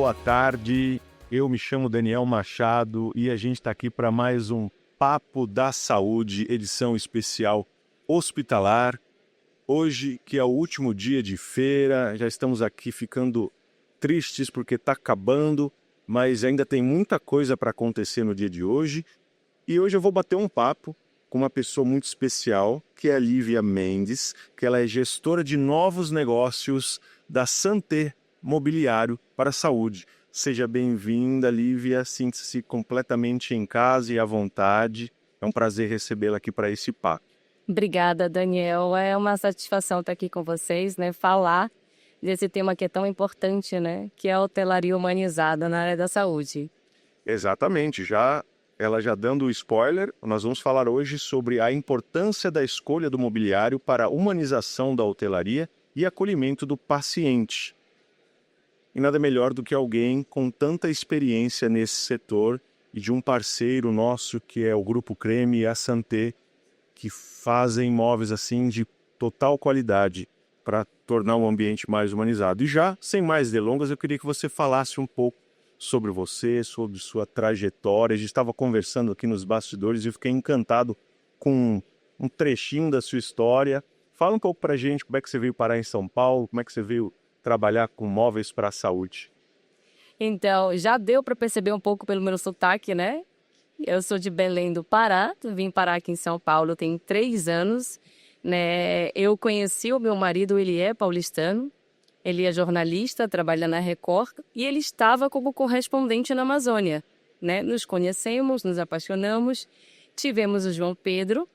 boa tarde. Eu me chamo Daniel Machado e a gente está aqui para mais um Papo da Saúde, edição especial hospitalar. Hoje, que é o último dia de feira, já estamos aqui ficando tristes porque está acabando, mas ainda tem muita coisa para acontecer no dia de hoje. E hoje eu vou bater um papo com uma pessoa muito especial, que é a Lívia Mendes, que ela é gestora de novos negócios da Santé Mobiliário para a Saúde. Seja bem-vinda, Lívia, sinta-se completamente em casa e à vontade. É um prazer recebê-la aqui para esse papo. Obrigada, Daniel. É uma satisfação estar aqui com vocês, né? Falar desse tema que é tão importante, né? Que é a hotelaria humanizada na área da saúde. Exatamente, ela já dando o spoiler, nós vamos falar hoje sobre a importância da escolha do mobiliário para a humanização da hotelaria e acolhimento do paciente. E nada melhor do que alguém com tanta experiência nesse setor e de um parceiro nosso que é o Grupo Creme e a Santé, que fazem móveis assim de total qualidade para tornar o ambiente mais humanizado. E já, sem mais delongas, eu queria que você falasse um pouco sobre você, sobre sua trajetória. A gente estava conversando aqui nos bastidores e eu fiquei encantado com um trechinho da sua história. Fala um pouco para a gente como é que você veio parar em São Paulo, como é que você veio trabalhar com móveis para a saúde. Então, já deu para perceber um pouco pelo meu sotaque, né? Eu sou de Belém do Pará, vim parar aqui em São Paulo tem 3 anos, né? Eu conheci o meu marido, ele é paulistano, ele é jornalista, trabalha na Record e ele estava como correspondente na Amazônia, né? Nos conhecemos, nos apaixonamos, tivemos o João Pedro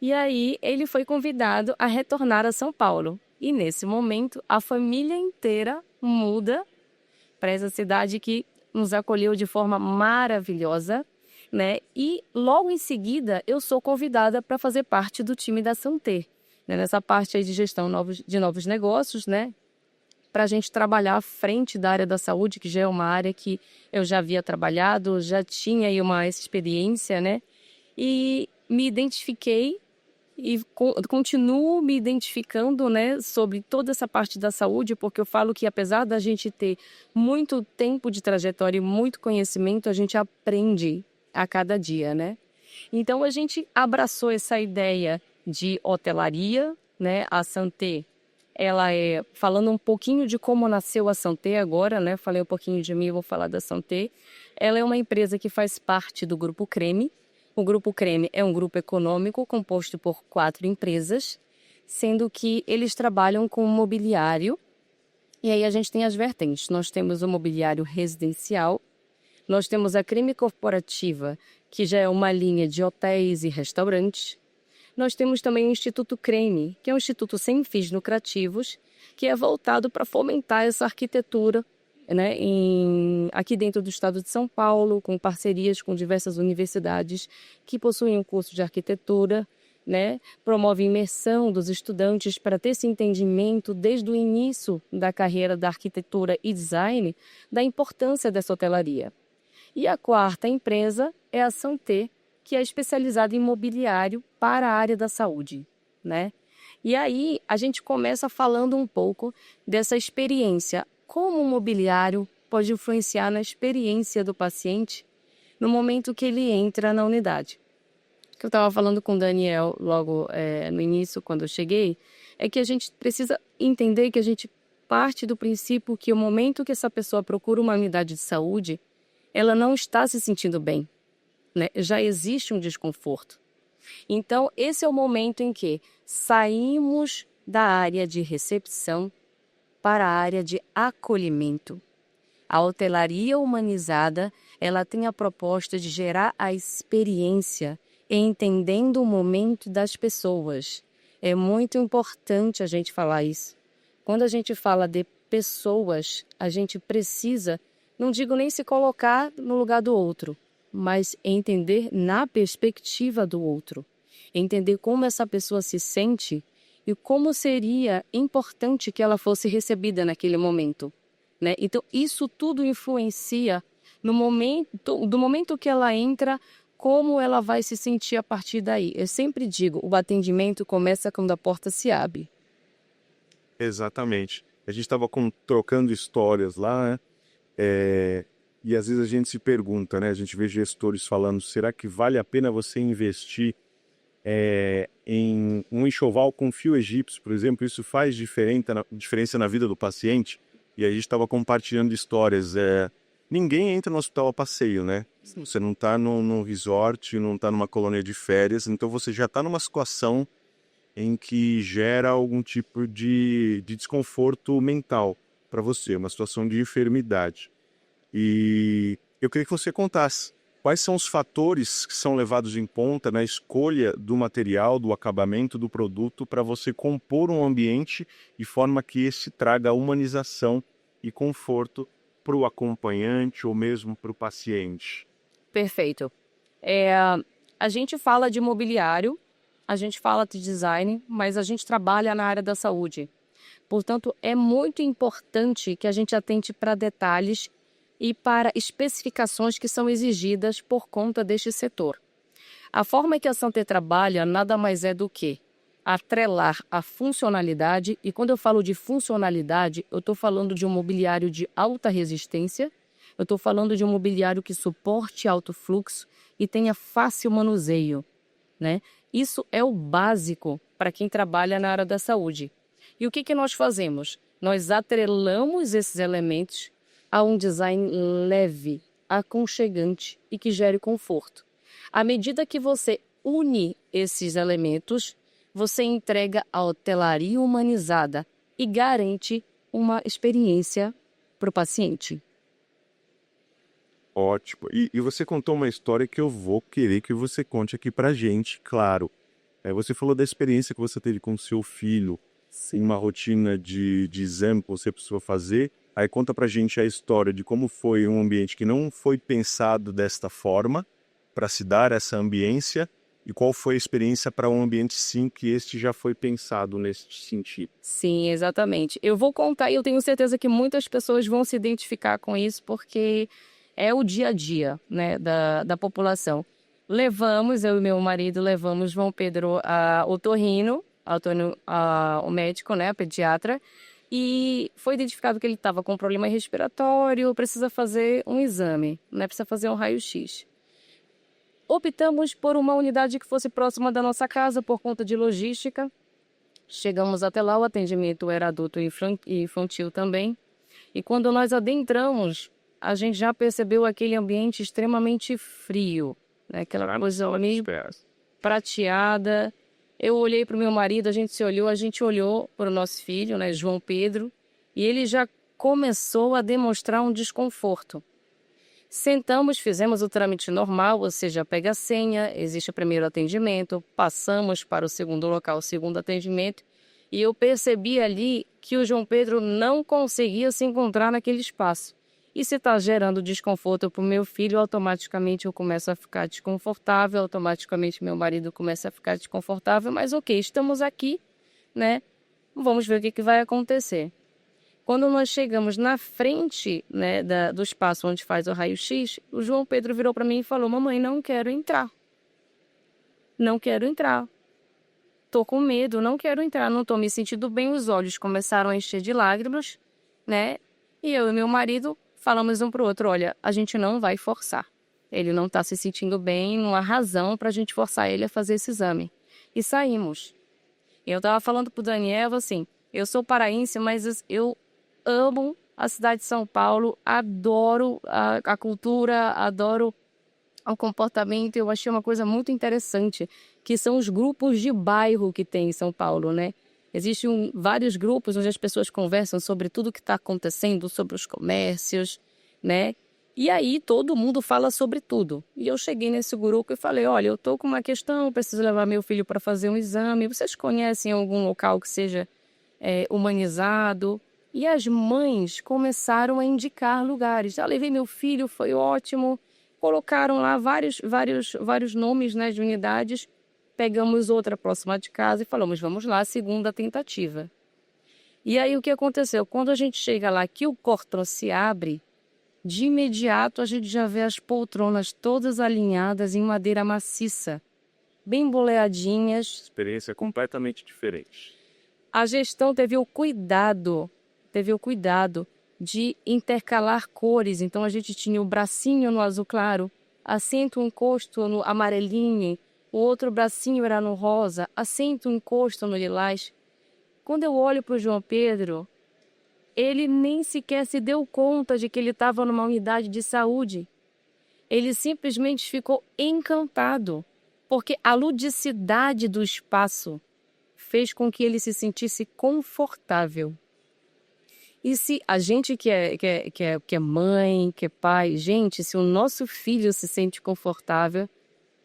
e aí ele foi convidado a retornar a São Paulo. E nesse momento a família inteira muda para essa cidade que nos acolheu de forma maravilhosa, né? E logo em seguida eu sou convidada para fazer parte do time da Santé, né? Nessa parte aí de gestão de novos negócios, né? Para a gente trabalhar à frente da área da saúde, que já é uma área que eu já havia trabalhado, já tinha aí uma experiência, né? E me identifiquei e continuo me identificando, né, sobre toda essa parte da saúde, porque eu falo que apesar da gente ter muito tempo de trajetória e muito conhecimento, a gente aprende a cada dia, né? Então a gente abraçou essa ideia de hotelaria, né? A Santé, ela é, falando um pouquinho de como nasceu a Santé agora, né? Falei um pouquinho de mim, vou falar da Santé. Ela é uma empresa que faz parte do Grupo Creme. O Grupo Creme é um grupo econômico composto por 4 empresas, sendo que eles trabalham com mobiliário. E aí a gente tem as vertentes. Nós temos o mobiliário residencial, nós temos a Creme Corporativa, que já é uma linha de hotéis e restaurantes. Nós temos também o Instituto Creme, que é um instituto sem fins lucrativos, que é voltado para fomentar essa arquitetura, né, aqui dentro do estado de São Paulo, com parcerias com diversas universidades que possuem um curso de arquitetura, né, promove imersão dos estudantes para ter esse entendimento desde o início da carreira da arquitetura e design da importância dessa hotelaria. E a quarta empresa é a Santé, que é especializada em mobiliário para a área da saúde, né? E aí a gente começa falando um pouco dessa experiência, como o mobiliário pode influenciar na experiência do paciente no momento que ele entra na unidade. O que eu estava falando com o Daniel logo no início, quando eu cheguei, é que a gente precisa entender que a gente parte do princípio que o momento que essa pessoa procura uma unidade de saúde, ela não está se sentindo bem, né? Já existe um desconforto. Então, esse é o momento em que saímos da área de recepção para a área de acolhimento. A hotelaria humanizada, ela tem a proposta de gerar a experiência entendendo o momento das pessoas. É muito importante a gente falar isso. Quando a gente fala de pessoas, a gente precisa, não digo nem se colocar no lugar do outro, mas entender na perspectiva do outro. Entender como essa pessoa se sente e como seria importante que ela fosse recebida naquele momento, né? Então, isso tudo influencia no momento, do momento que ela entra, como ela vai se sentir a partir daí. Eu sempre digo, o atendimento começa quando a porta se abre. Exatamente. A gente estava trocando histórias lá, né? E às vezes a gente se pergunta, né? A gente vê gestores falando, será que vale a pena você investir em um enxoval com fio egípcio, por exemplo? Isso faz diferença na vida do paciente? E a gente estava compartilhando histórias. Ninguém entra no hospital a passeio, né? Você não está num resort, não está numa colônia de férias, então você já está numa situação em que gera algum tipo de desconforto mental para você, uma situação de enfermidade. E eu queria que você contasse quais são os fatores que são levados em conta na escolha do material, do acabamento do produto, para você compor um ambiente de forma que esse traga humanização e conforto para o acompanhante ou mesmo para o paciente. Perfeito. A gente fala de mobiliário, a gente fala de design, mas a gente trabalha na área da saúde. Portanto, é muito importante que a gente atente para detalhes e para especificações que são exigidas por conta deste setor. A forma que a Santé trabalha nada mais é do que atrelar a funcionalidade, e quando eu falo de funcionalidade, eu estou falando de um mobiliário de alta resistência, eu estou falando de um mobiliário que suporte alto fluxo e tenha fácil manuseio, né? Isso é o básico para quem trabalha na área da saúde. E o que nós fazemos? Nós atrelamos esses elementos a um design leve, aconchegante e que gere conforto. À medida que você une esses elementos, você entrega a hotelaria humanizada e garante uma experiência para o paciente. Ótimo. E você contou uma história que eu vou querer que você conte aqui pra gente, claro. Você falou da experiência que você teve com seu filho, em uma rotina de exame que você precisou fazer. Aí conta pra gente a história de como foi um ambiente que não foi pensado desta forma, para se dar essa ambiência, e qual foi a experiência para um ambiente sim que este já foi pensado nesse sentido. Sim, exatamente. Eu vou contar e eu tenho certeza que muitas pessoas vão se identificar com isso, porque é o dia a dia, né, da população. Eu e meu marido levamos João Pedro ao otorrino, o médico, né, pediatra, e foi identificado que ele estava com problema respiratório, precisa fazer um exame, né, precisa fazer um raio-x. Optamos por uma unidade que fosse próxima da nossa casa por conta de logística. Chegamos até lá, o atendimento era adulto e infantil também. E quando nós adentramos, a gente já percebeu aquele ambiente extremamente frio, né? Aquela coisa meio prateada. Eu olhei para o meu marido, a gente olhou para o nosso filho, né, João Pedro, e ele já começou a demonstrar um desconforto. Sentamos, fizemos o trâmite normal, ou seja, pega a senha, existe o primeiro atendimento, passamos para o segundo local, o segundo atendimento, e eu percebi ali que o João Pedro não conseguia se encontrar naquele espaço. E se está gerando desconforto para o meu filho, automaticamente eu começo a ficar desconfortável, automaticamente meu marido começa a ficar desconfortável, mas ok, estamos aqui, né? Vamos ver o que vai acontecer. Quando nós chegamos na frente, né, do espaço onde faz o raio-x, o João Pedro virou para mim e falou: mamãe, não quero entrar. Não quero entrar. Tô com medo, não quero entrar, não tô me sentindo bem. Os olhos começaram a encher de lágrimas, né? E eu e meu marido falamos um pro outro: olha, a gente não vai forçar. Ele não tá se sentindo bem, não há razão pra gente forçar ele a fazer esse exame. E saímos. Eu tava falando pro Daniel assim: eu sou paraense, mas eu amo a cidade de São Paulo, adoro a cultura, adoro o comportamento. Eu achei uma coisa muito interessante, que são os grupos de bairro que tem em São Paulo, né? Existem vários grupos onde as pessoas conversam sobre tudo que está acontecendo, sobre os comércios, né? E aí todo mundo fala sobre tudo. E eu cheguei nesse grupo e falei: olha, eu tô com uma questão, preciso levar meu filho para fazer um exame. Vocês conhecem algum local que seja humanizado? E as mães começaram a indicar lugares. Já levei meu filho, foi ótimo. Colocaram lá vários nomes, né, de unidades. Pegamos outra próxima de casa e falamos: vamos lá, segunda tentativa. E aí o que aconteceu? Quando a gente chega lá, que o portão se abre, de imediato a gente já vê as poltronas todas alinhadas em madeira maciça, bem boleadinhas. Experiência completamente diferente. A gestão teve o cuidado de intercalar cores. Então, a gente tinha o bracinho no azul claro, assento, encosto no amarelinho, o outro bracinho era no rosa, assento, encosto no lilás. Quando eu olho para o João Pedro, ele nem sequer se deu conta de que ele estava numa unidade de saúde. Ele simplesmente ficou encantado, porque a ludicidade do espaço fez com que ele se sentisse confortável. E se a gente que é mãe, que é pai, gente, se o nosso filho se sente confortável,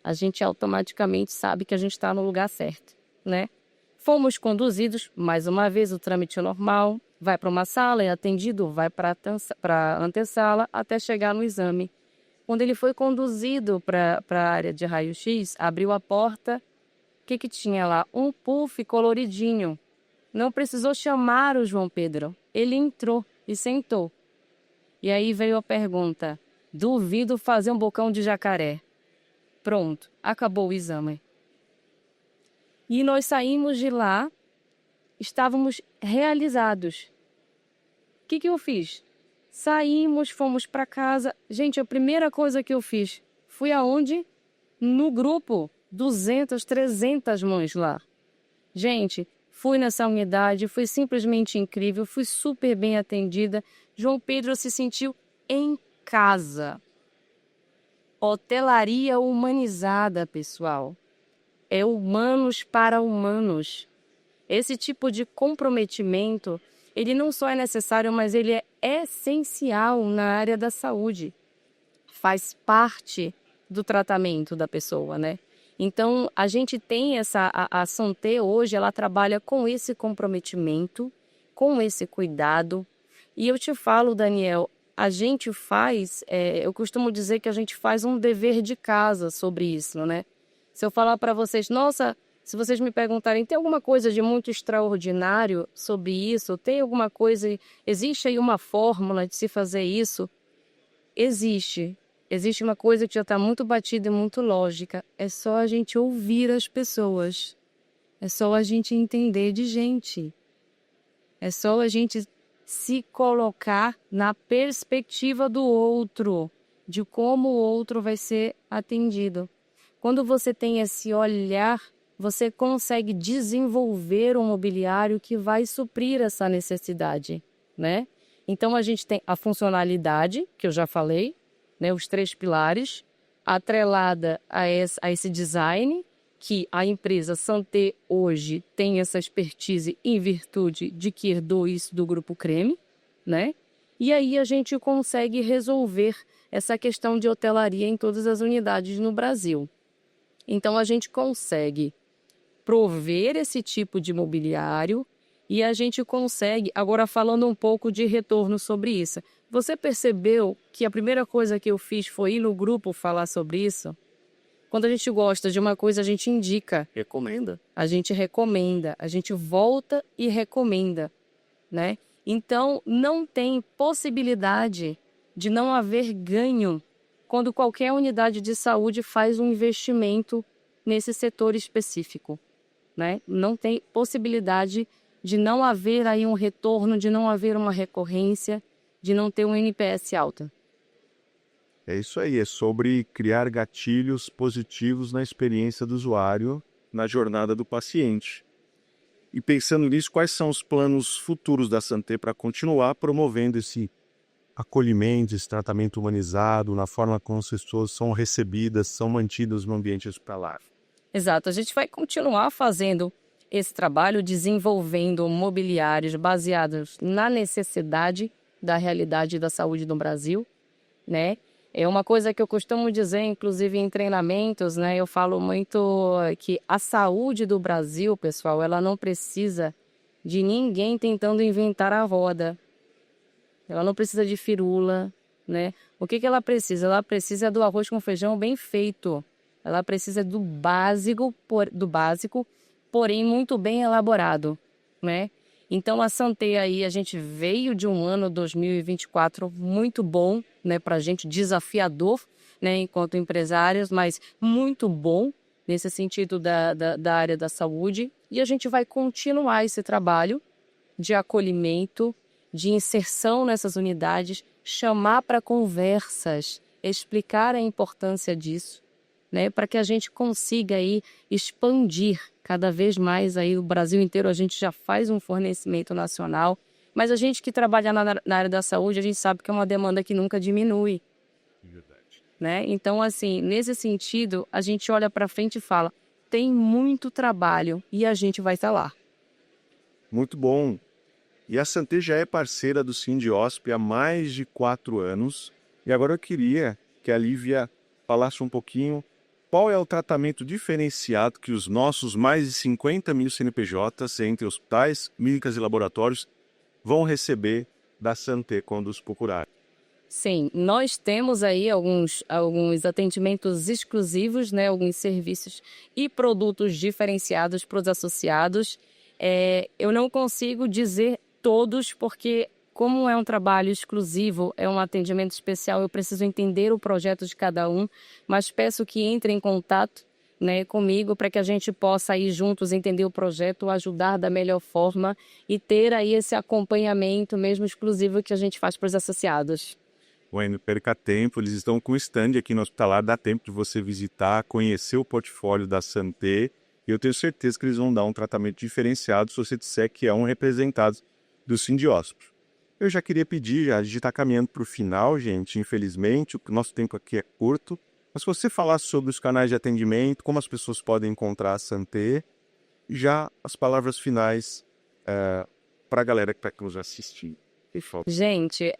a gente automaticamente sabe que a gente está no lugar certo, né? Fomos conduzidos, mais uma vez, o trâmite normal, vai para uma sala, é atendido, vai para a antessala, até chegar no exame. Quando ele foi conduzido para a área de raio-x, abriu a porta, o que tinha lá? Um puff coloridinho. Não precisou chamar o João Pedro. Ele entrou e sentou. E aí veio a pergunta: duvido fazer um bocão de jacaré. Pronto, acabou o exame. E nós saímos de lá, estávamos realizados. O que eu fiz? Saímos, fomos para casa. Gente, a primeira coisa que eu fiz, fui aonde? No grupo, 200, 300 mães lá. Gente, fui nessa unidade, foi simplesmente incrível, fui super bem atendida. João Pedro se sentiu em casa. Hotelaria humanizada, pessoal. É humanos para humanos. Esse tipo de comprometimento, ele não só é necessário, mas ele é essencial na área da saúde. Faz parte do tratamento da pessoa, né? Então, a gente tem a Santé hoje, ela trabalha com esse comprometimento, com esse cuidado. E eu te falo, Daniel, a gente faz, eu costumo dizer que a gente faz um dever de casa sobre isso, né? Se eu falar para vocês, nossa, se vocês me perguntarem, tem alguma coisa de muito extraordinário sobre isso? Tem alguma coisa, existe aí uma fórmula de se fazer isso? Existe. Existe uma coisa que já está muito batida e muito lógica. É só a gente ouvir as pessoas. É só a gente entender de gente. É só a gente se colocar na perspectiva do outro, de como o outro vai ser atendido. Quando você tem esse olhar, você consegue desenvolver um mobiliário que vai suprir essa necessidade, né? Então, a gente tem a funcionalidade, que eu já falei, né, os 3 pilares, atrelada a esse design, que a empresa Santé hoje tem essa expertise em virtude de que herdou isso do Grupo Creme, né? E aí a gente consegue resolver essa questão de hotelaria em todas as unidades no Brasil. Então, a gente consegue prover esse tipo de mobiliário e a gente consegue, agora falando um pouco de retorno sobre isso. Você percebeu que a primeira coisa que eu fiz foi ir no grupo falar sobre isso? Quando a gente gosta de uma coisa, a gente indica. Recomenda. A gente recomenda, a gente volta e recomenda, né? Então, não tem possibilidade de não haver ganho quando qualquer unidade de saúde faz um investimento nesse setor específico, né? Não tem possibilidade de não haver aí um retorno, de não haver uma recorrência, de não ter um NPS alta. É isso aí, é sobre criar gatilhos positivos na experiência do usuário, na jornada do paciente. E pensando nisso, quais são os planos futuros da Santé para continuar promovendo esse acolhimento, esse tratamento humanizado, na forma como as pessoas são recebidas, são mantidas no ambiente hospitalar? Exato, a gente vai continuar fazendo esse trabalho, desenvolvendo mobiliários baseados na necessidade da realidade da saúde no Brasil, né? É uma coisa que eu costumo dizer, inclusive em treinamentos, né? Eu falo muito que a saúde do Brasil, pessoal, ela não precisa de ninguém tentando inventar a roda. Ela não precisa de firula, né? O que ela precisa? Ela precisa do arroz com feijão bem feito. Ela precisa do básico, porém muito bem elaborado, né? Então, a Santé aí, a gente veio de um ano 2024 muito bom, né, para a gente, desafiador, né, enquanto empresários, mas muito bom nesse sentido da área da saúde. E a gente vai continuar esse trabalho de acolhimento, de inserção nessas unidades, chamar para conversas, explicar a importância disso, né, para que a gente consiga aí expandir cada vez mais aí o Brasil inteiro. A gente já faz um fornecimento nacional, mas a gente que trabalha na área da saúde, a gente sabe que é uma demanda que nunca diminui. Verdade. Né? Então, assim, nesse sentido, a gente olha para frente e fala, tem muito trabalho e a gente vai estar lá. Muito bom. E a Santé já é parceira do Sindiosp há mais de 4 anos. E agora eu queria que a Lívia falasse um pouquinho qual é o tratamento diferenciado que os nossos mais de 50 mil CNPJs, entre hospitais, clínicas e laboratórios, vão receber da Santé quando os procurarem. Sim, nós temos aí alguns atendimentos exclusivos, né, alguns serviços e produtos diferenciados para os associados. Eu não consigo dizer todos, porque como é um trabalho exclusivo, é um atendimento especial, eu preciso entender o projeto de cada um, mas peço que entre em contato, né, comigo para que a gente possa ir juntos entender o projeto, ajudar da melhor forma e ter aí esse acompanhamento mesmo exclusivo que a gente faz para os associados. Não perca tempo, eles estão com stand aqui no Hospitalar, dá tempo de você visitar, conhecer o portfólio da Santé, e eu tenho certeza que eles vão dar um tratamento diferenciado se você disser que é um representado do Sindiosp. Eu já queria pedir, a gente está caminhando para o final, gente, infelizmente, o nosso tempo aqui é curto, mas se você falar sobre os canais de atendimento, como as pessoas podem encontrar a Santé, e já as palavras finais para a galera que está nos assistindo. Gente,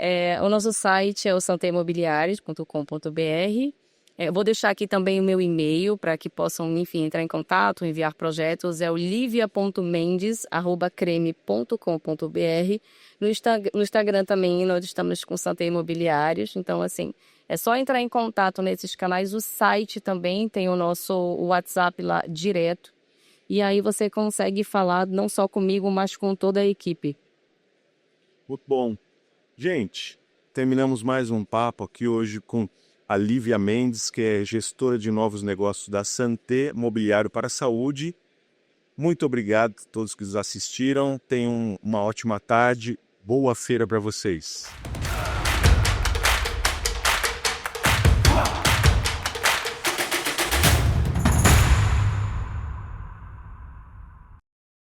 o nosso site é o santeimobiliarios.com.br. Eu vou deixar aqui também o meu e-mail para que possam, enfim, entrar em contato, enviar projetos. É o livia.mendes@creme.com.br. No Instagram também nós estamos com Santé Imobiliários. Então, assim, é só entrar em contato nesses canais. O site também tem o nosso WhatsApp lá direto. E aí você consegue falar não só comigo, mas com toda a equipe. Muito bom. Gente, terminamos mais um papo aqui hoje com a Lívia Mendes, que é gestora de novos negócios da Santé Mobiliário para a Saúde. Muito obrigado a todos que nos assistiram. Tenham uma ótima tarde. Boa feira para vocês.